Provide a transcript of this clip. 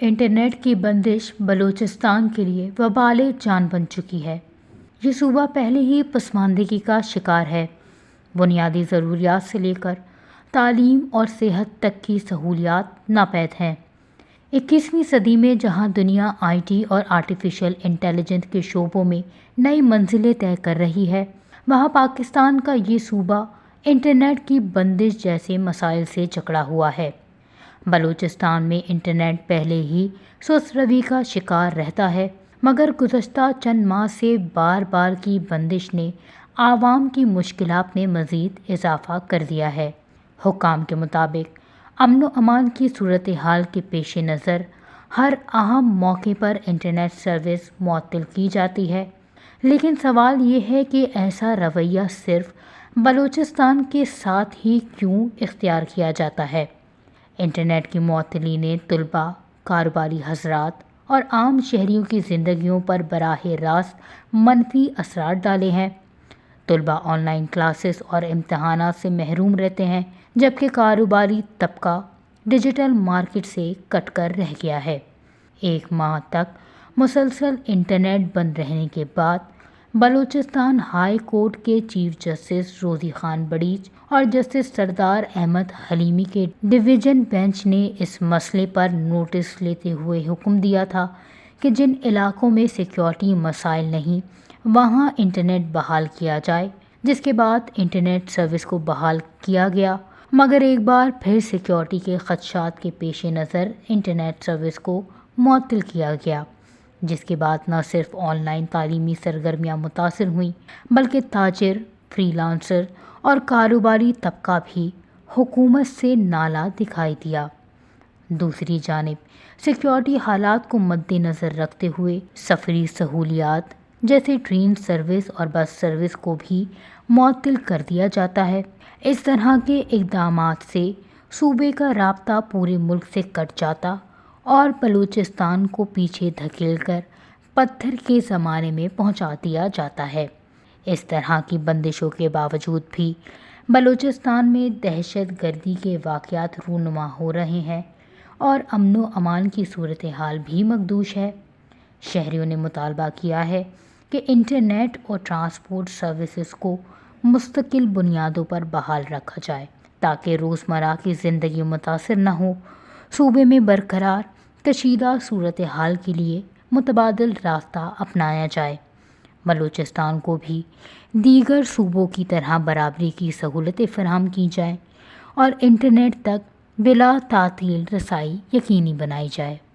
Internet کی بندش بلوچستان کے لیے وبال جان بن چکی ہے۔ یہ صوبہ پہلے ہی پسماندگی کا شکار ہے۔ بنیادی ضروریات سے لے کر تعلیم اور صحت تک کی سہولیات ناپید ہیں۔ 21ویں صدی میں جہاں دنیا آئی ٹی اور آرٹیفیشل انٹیلیجنس کے شعبوں میں نئی منزلیں طے کر رہی ہے، وہاں پاکستان کا یہ صوبہ انٹرنیٹ کی بندش جیسے مسائل سے جکڑا ہوا ہے۔ بلوچستان میں انٹرنیٹ پہلے ہی سست روی کا شکار رہتا ہے، مگر گزشتہ چند ماہ سے بار بار کی بندش نے عوام کی مشکلات میں مزید اضافہ کر دیا ہے۔ حکام کے مطابق امن و امان کی صورتحال کے پیش نظر ہر اہم موقع پر انٹرنیٹ سروس معطل کی جاتی ہے، لیکن سوال یہ ہے کہ ایسا رویہ صرف بلوچستان کے ساتھ ہی کیوں اختیار کیا جاتا ہے؟ انٹرنیٹ کی معطلی نے طلباء، کاروباری حضرات اور عام شہریوں کی زندگیوں پر براہ راست منفی اثرات ڈالے ہیں۔ طلباء آن لائن کلاسز اور امتحانات سے محروم رہتے ہیں، جبکہ کاروباری طبقہ ڈیجیٹل مارکیٹ سے کٹ کر رہ گیا ہے۔ ایک ماہ تک مسلسل انٹرنیٹ بند رہنے کے بعد بلوچستان ہائی کورٹ کے چیف جسٹس روزی خان بڑیچ اور جسٹس سردار احمد حلیمی کے ڈویژن بینچ نے اس مسئلے پر نوٹس لیتے ہوئے حکم دیا تھا کہ جن علاقوں میں سیکیورٹی مسائل نہیں، وہاں انٹرنیٹ بحال کیا جائے، جس کے بعد انٹرنیٹ سروس کو بحال کیا گیا، مگر ایک بار پھر سیکیورٹی کے خدشات کے پیش نظر انٹرنیٹ سروس کو معطل کیا گیا، جس کے بعد نہ صرف آن لائن تعلیمی سرگرمیاں متاثر ہوئیں، بلکہ تاجر، فری لانسر اور کاروباری طبقہ بھی حکومت سے نالاں دکھائی دیا۔ دوسری جانب سیکیورٹی حالات کو مد نظر رکھتے ہوئے سفری سہولیات جیسے ٹرین سروس اور بس سروس کو بھی معطل کر دیا جاتا ہے۔ اس طرح کے اقدامات سے صوبے کا رابطہ پورے ملک سے کٹ جاتا اور بلوچستان کو پیچھے دھکیل کر پتھر کے زمانے میں پہنچا دیا جاتا ہے۔ اس طرح کی بندشوں کے باوجود بھی بلوچستان میں دہشت گردی کے واقعات رونما ہو رہے ہیں اور امن و امان کی صورتحال بھی مخدوش ہے۔ شہریوں نے مطالبہ کیا ہے کہ انٹرنیٹ اور ٹرانسپورٹ سروسز کو مستقل بنیادوں پر بحال رکھا جائے تاکہ روزمرہ کی زندگی متاثر نہ ہو۔ صوبے میں برقرار کشیدہ صورتحال کے لیے متبادل راستہ اپنایا جائے۔ بلوچستان کو بھی دیگر صوبوں کی طرح برابری کی سہولتیں فراہم کی جائیں اور انٹرنیٹ تک بلا تعطیل رسائی یقینی بنائی جائے۔